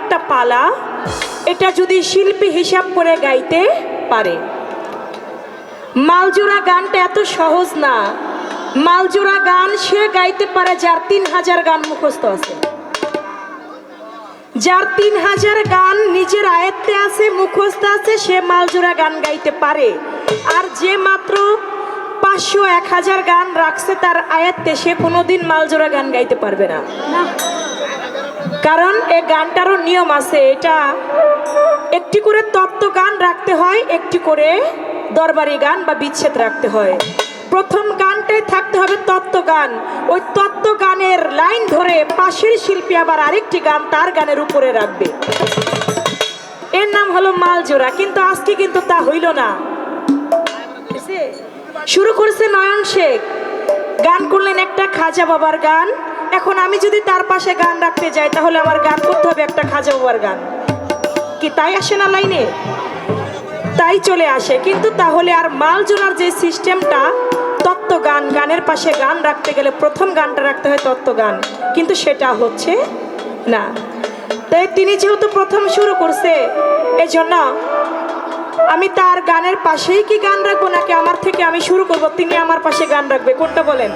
একটা পালা, এটা যদি শিল্পী হিসাব করে গাইতে পারে। মালজোড়া গানটা এত সহজ না। মালজোড়া গান সে গাইতে পারে যার 3000 গান মুখস্থ আছে, যার 3000 গান নিজের আয়ত্তে আছে, মুখস্থ আছে, সে মালজোড়া গান গাইতে পারে। আর যে মাত্র 500-1000 গান রাখছে তার আয়ত্তে, সে কোনোদিন মালজোড়া গান গাইতে পারবে না। কারণ এই গানটারও নিয়ম আছে। এটা একটি করে তত্ত্ব গান রাখতে হয়, একটি করে দরবারি গান বা বিচ্ছেদ রাখতে হয়। প্রথম গানটাই থাকতে হবে তত্ত্ব গান। ওই তত্ত্ব গানের লাইন ধরে পাশের শিল্পী আবার আরেকটি গান তার গানের উপরে রাখবে, এর নাম হলো মালজোড়া। কিন্তু আজকে কিন্তু তা হইল না। শুরু করেছে নয়ন শেখ, গান করলেন একটা খাজা বাবার গান। এখন আমি যদি তার পাশে গান রাখতে যাই তাহলে আমার গান করতে হবে একটা খাজা বাবার গান। কি তাই আসে না লাইনে? তাই চলে আসে। কিন্তু তাহলে আর মালজোড়ার যে সিস্টেমটা, তত্ত্ব গান, গানের পাশে গান রাখতে গেলে প্রথম গানটা রাখতে হয় তত্ত্ব গান, কিন্তু সেটা হচ্ছে না। তাই তিনি যেহেতু প্রথম শুরু করছে, এজন্য আমি তার গানের পাশেই কি গান রাখবো নাকি আমার থেকে আমি শুরু করব, তিনি আমার পাশে গান রাখবে, কোনটা বলেন?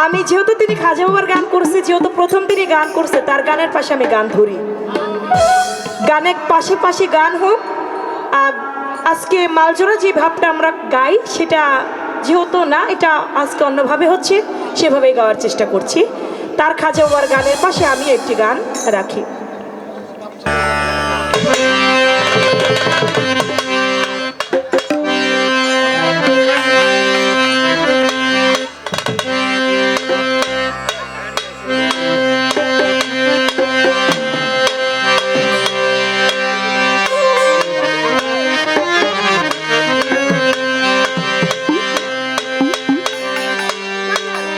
আমি যেহেতু তিনি খাজা বাবার গান করছে, যেহেতু প্রথম তিনি গান করছে, তার গানের পাশে আমি গান ধরি। গানের পাশে পাশে গান হোক। আর আজকে মালজোড়া যে ভাবটা আমরা গাই সেটা যেহেতু না, এটা আজকে অন্যভাবে হচ্ছে, সেভাবেই গাওয়ার চেষ্টা করছি। তার খাজা বাবার গানের পাশে আমি একটি গান রাখি।